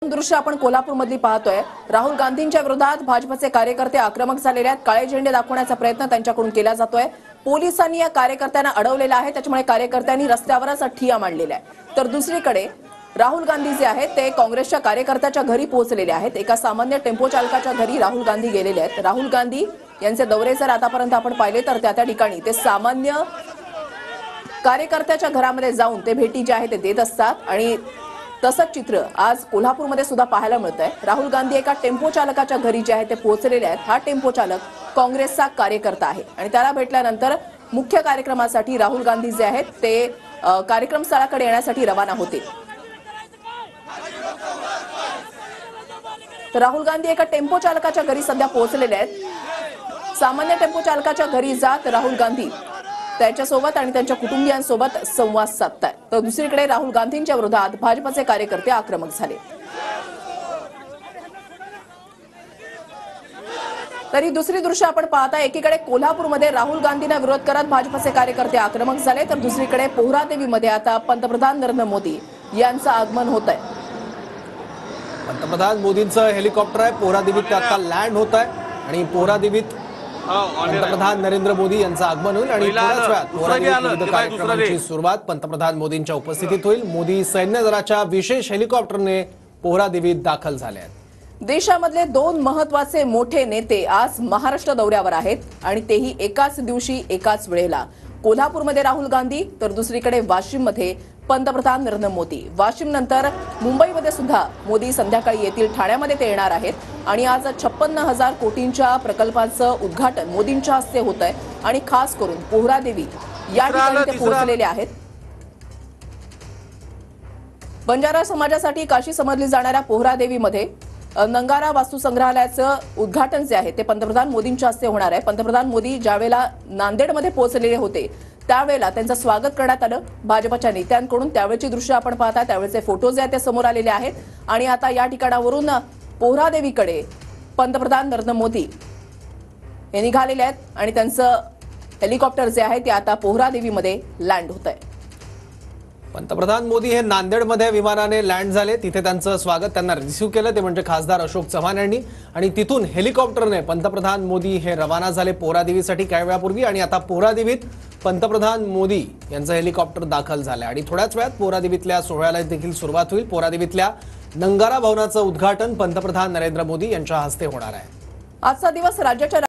दोन दृश्य आपण कोल्हापूरमधली पाहतोय। राहुल गांधींच्या विरोधात भाजपचे कार्यकर्ते आक्रमक झालेले आहेत। काळे झेंडे दाखवण्याचा प्रयत्न त्यांच्याकडून केला जातोय। पोलिसांनी या कार्यकर्त्यांना अडवलेलं आहे, त्याच्यामुळे कार्यकर्त्यांनी रस्त्यावरच ठिय्या मांडलेला आहे। तर दुसरीकडे राहुल गांधी जे आहेत ते काँग्रेसच्या कार्यकर्त्याच्या घरी पोहोचलेले आहेत। एका सामान्य टेम्पो चालकाच्या घरी राहुल गांधी गेलेले आहेत। राहुल गांधी यांचे दौरे जर आतापर्यंत आपण पाहिले तर त्या ठिकाणी ते सामान्य कार्यकर्त्याच्या घरामध्ये जाऊन ते भेटी जे आहे ते देत असतात आणि तसंच चित्र आज कोल्हापूरमध्ये सुद्धा पाहायला मिळतंय। राहुल गांधी एका टेम्पो चालकाच्या घरी जे आहे ते पोहोचलेले आहेत। हा टेम्पो चालक काँग्रेसचा कार्यकर्ता आहे आणि त्याला भेटल्यानंतर मुख्य कार्यक्रमासाठी राहुल गांधी जे आहेत ते कार्यक्रम स्थळाकडे येण्यासाठी रवाना होते। तर राहुल गांधी एका टेम्पो चालकाच्या घरी सध्या पोहोचलेले आहेत। सामान्य टेम्पो चालकाच्या घरी जात राहुल गांधी त्याच्यासोबत आणि त्यांच्या कुटुंबियांसोबत संवाद साधतात। तर दुसरीकडे राहुल गांधींच्या विरोधात भाजपचे कार्यकर्ते आक्रमक झाले। तरी दुसरी दृश्य आपण पाहता, एकीकडे कोल्हापूरमध्ये राहुल गांधींना विरोध करत भाजपचे कार्यकर्ते आक्रमक झाले, तर दुसरीकडे पोहरादेवीमध्ये आता पंतप्रधान नरेंद्र मोदी यांचं आगमन होत आहे। पंतप्रधान मोदींचं हेलिकॉप्टर आहे पोहरादेवीत आता लँड होत आहे आणि पोहरादेवीत पंतप्रधान नरेंद्र मोदी यांचं आगमन होईल आणि थोड्याच वेळात पोहरादेवीत विविध कार्यक्रमांची सुरुवात पंतप्रधान मोदींच्या उपस्थितीत होईल। मोदी सैन्य दलाच्या विशेष हेलिकॉप्टरने पोहरादेवीत दाखल झाले आहेत। देशामधले दोन महत्त्वाचे मोठे नेते आज महाराष्ट्र दौऱ्यावर आहेत आणि तेही एकाच दिवशी एकाच वेळेला। कोल्हापूरमध्ये राहुल गांधी तर दुसरीकडे वाशिममध्ये पंतप्रधान नरेंद्र मोदी। वाशिम नंतर मुंबईमध्ये सुद्धा मोदी संध्याकाळी येतील। ठाण्यामध्ये ते येणार आहेत आणि आज 56,000 कोटींच्या प्रकल्पाचं उद्घाटन मोदींच्या हस्ते होत आहे आणि खास करून पोहरादेवी या ठिकाणी ते पोहोचलेले आहेत। बंजारा समाजासाठी काशी समजली जाणाऱ्या पोहरादेवीमध्ये नंगारा वास्तू संग्रहालयाचं उद्घाटन जे आहे ते पंतप्रधान मोदींच्या हस्ते होणार आहे। पंतप्रधान मोदी ज्यावेळेला नांदेडमध्ये पोहोचलेले होते त्यावेळेला त्यांचं स्वागत करण्यात आलं भाजपच्या नेत्यांकडून। त्यावेळची दृश्य आपण पाहता, त्यावेळचे फोटो जे आहेत ते समोर आलेले आहेत आणि आता या ठिकाणावरून पोहरादेवीकडे पंतप्रधान नरेंद्र मोदी हे निघालेले आहेत आणि त्यांचं हेलिकॉप्टर जे आहे ते आता पोहरादेवीमध्ये लँड होत आहे। पंतप्रधान मोदी हे नांदेडमध्ये विमानाने लँड झाले, तिथे त्यांचं स्वागत त्यांना रिसीव्ह केलं ते म्हणजे खासदार अशोक चव्हाण यांनी आणि तिथून हेलिकॉप्टरने पंतप्रधान मोदी हे रवाना झाले पोहरादेवीसाठी काही वेळापूर्वी आणि आता पोहरादेवीत पंतप्रधान मोदी यांचं हेलिकॉप्टर दाखल झालं आणि थोड्याच वेळात पोहरादेवीतल्या सोहळ्याला देखील सुरुवात होईल। पोहरादेवीतल्या नंगारा भवनाचं उद्घाटन पंतप्रधान नरेंद्र मोदी यांच्या हस्ते होणार आहे। आजचा दिवस राज्याच्या